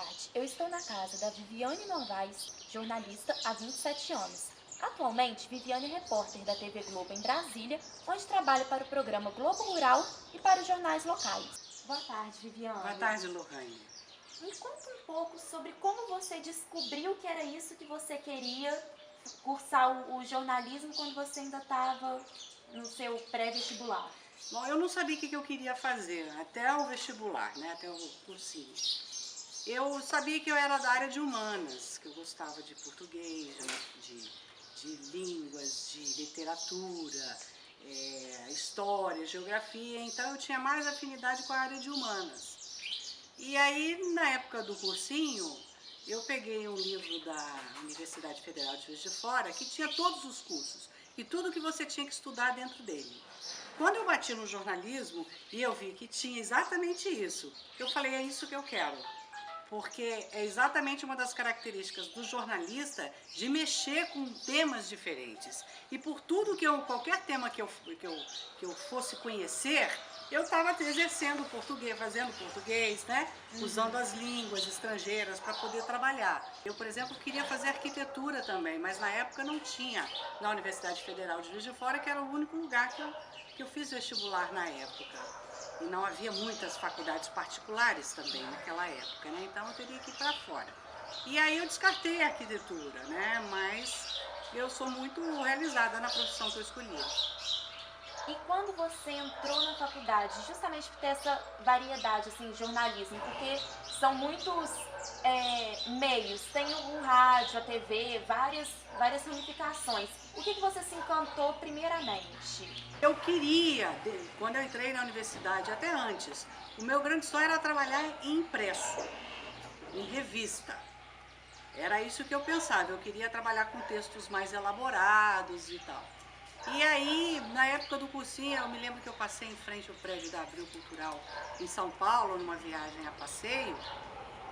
tarde. Eu estou na casa da Viviane Novaes, jornalista há 27 anos. Atualmente, Viviane é repórter da TV Globo em Brasília, onde trabalha para o programa Globo Rural e para os jornais locais. Boa tarde, Viviane. Boa tarde, Lohane. Me conta um pouco sobre como você descobriu que era isso que você queria cursar o jornalismo quando você ainda estava no seu pré-vestibular. Bom, eu não sabia o que eu queria fazer até o vestibular, né, até o cursinho. Eu sabia que eu era da área de humanas, que eu gostava de português, de línguas, de literatura, história, geografia, então eu tinha mais afinidade com a área de humanas. E aí, na época do cursinho, eu peguei um livro da Universidade Federal de Juiz de Fora, que tinha todos os cursos e tudo que você tinha que estudar dentro dele. Quando eu bati no jornalismo e eu vi que tinha exatamente isso, eu falei, é isso que eu quero. Porque é exatamente uma das características do jornalista de mexer com temas diferentes. E por tudo qualquer tema que eu fosse conhecer, eu estava exercendo português, fazendo português, né? Usando as línguas estrangeiras para poder trabalhar. Eu, por exemplo, queria fazer arquitetura também, mas na época não tinha na Universidade Federal de Juiz de Fora, que era o único lugar que eu fiz vestibular na época. E não havia muitas faculdades particulares também naquela época, né? Então eu teria que ir para fora. E aí eu descartei a arquitetura, né? Mas eu sou muito realizada na profissão que eu escolhi. E quando você entrou na faculdade, justamente por ter essa variedade assim, de jornalismo, porque são muitos meios, tem o rádio, a TV, várias ramificações. O que você se encantou primeiramente? Eu queria, quando eu entrei na universidade, até antes, o meu grande sonho era trabalhar em impresso, em revista. Era isso que eu pensava, eu queria trabalhar com textos mais elaborados e tal. E aí, na época do cursinho, eu me lembro que eu passei em frente ao prédio da Abril Cultural em São Paulo, numa viagem a passeio,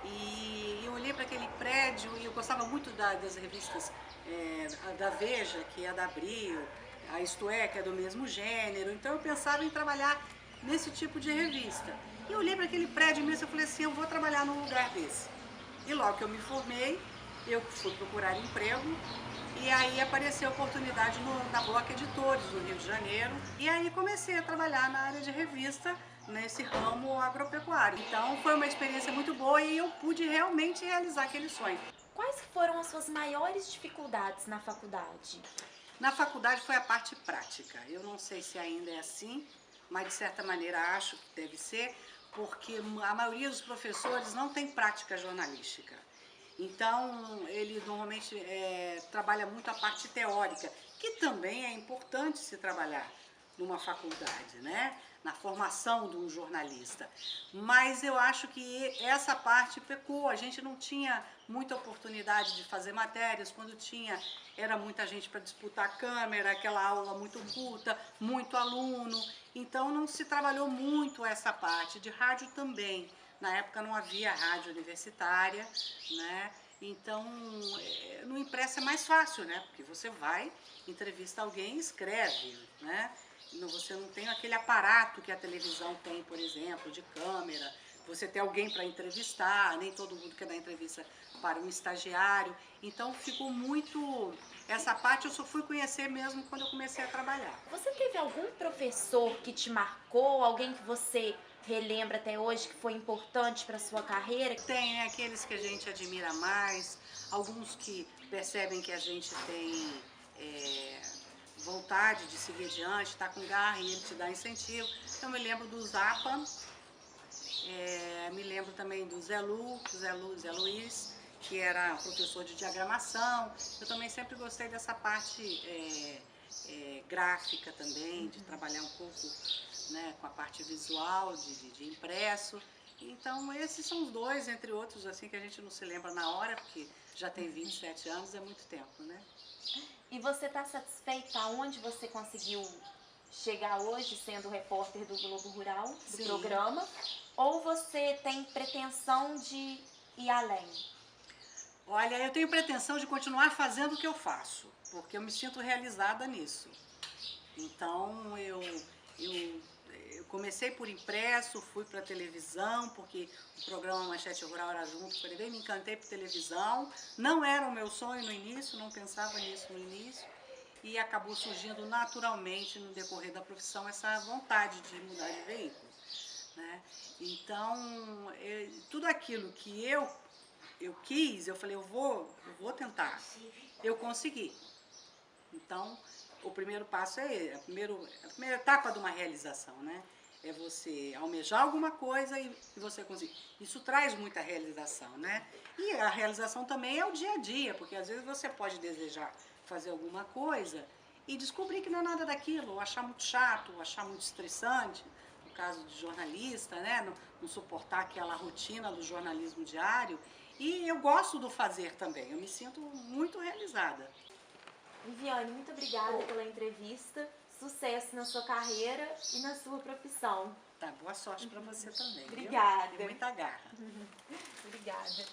e eu olhei para aquele prédio e eu gostava muito das revistas da Veja, que é da Abril, a Isto É, que é do mesmo gênero, então eu pensava em trabalhar nesse tipo de revista. E eu olhei para aquele prédio mesmo e falei assim, eu vou trabalhar num lugar desse. E logo que eu me formei, eu fui procurar emprego e aí apareceu a oportunidade na Bloco Editores, no Rio de Janeiro. E aí comecei a trabalhar na área de revista, nesse ramo agropecuário. Então foi uma experiência muito boa e eu pude realmente realizar aquele sonho. Quais foram as suas maiores dificuldades na faculdade? Na faculdade foi a parte prática. Eu não sei se ainda é assim, mas de certa maneira acho que deve ser, porque a maioria dos professores não tem prática jornalística. Então, ele normalmente trabalha muito a parte teórica, que também é importante se trabalhar numa faculdade, né? Na formação de um jornalista. Mas eu acho que essa parte pecou, a gente não tinha muita oportunidade de fazer matérias, quando tinha, era muita gente para disputar a câmera, aquela aula muito curta, muito aluno, então não se trabalhou muito essa parte, de rádio também. Na época não havia rádio universitária, né? Então, no impresso é mais fácil, né? Porque você vai, entrevista alguém e escreve, né? Você não tem aquele aparato que a televisão tem, por exemplo, de câmera. Você tem alguém para entrevistar, nem todo mundo quer dar entrevista para um estagiário. Então, ficou muito... Essa parte eu só fui conhecer mesmo quando eu comecei a trabalhar. Você teve algum professor que te marcou, alguém que você relembra até hoje que foi importante para sua carreira? Tem, né, aqueles que a gente admira mais, alguns que percebem que a gente tem vontade de seguir adiante, está com garra e ele te dá incentivo. Eu me lembro do Zapa, me lembro também do Zé Luiz, que era professor de diagramação. Eu também sempre gostei dessa parte gráfica também, de trabalhar um pouco, né, com a parte visual, de impresso. Então esses são os dois, entre outros, assim, que a gente não se lembra na hora, porque já tem 27 anos, é muito tempo, né? E você está satisfeita aonde você conseguiu chegar hoje, sendo repórter do Globo Rural, do Sim. programa? Ou você tem pretensão de ir além? Olha, eu tenho pretensão de continuar fazendo o que eu faço, porque eu me sinto realizada nisso. Então, eu eu comecei por impresso, fui para televisão, porque o programa Manchete Rural era junto, me encantei por televisão. Não era o meu sonho no início, não pensava nisso no início. E acabou surgindo naturalmente no decorrer da profissão essa vontade de mudar de veículo, né? Então, tudo aquilo que eu quis, eu falei, eu vou tentar. Eu consegui. Então, o primeiro passo é a primeira etapa de uma realização, né? É você almejar alguma coisa e você conseguir. Isso traz muita realização, né? E a realização também é o dia a dia, porque às vezes você pode desejar fazer alguma coisa e descobrir que não é nada daquilo, ou achar muito chato, ou achar muito estressante, no caso de jornalista, né? Não suportar aquela rotina do jornalismo diário. E eu gosto do fazer também, eu me sinto muito realizada. Viviane, muito obrigada pela entrevista. Sucesso na sua carreira e na sua profissão. Tá, boa sorte para você também. Obrigada. Viu? Tem muita garra. Obrigada.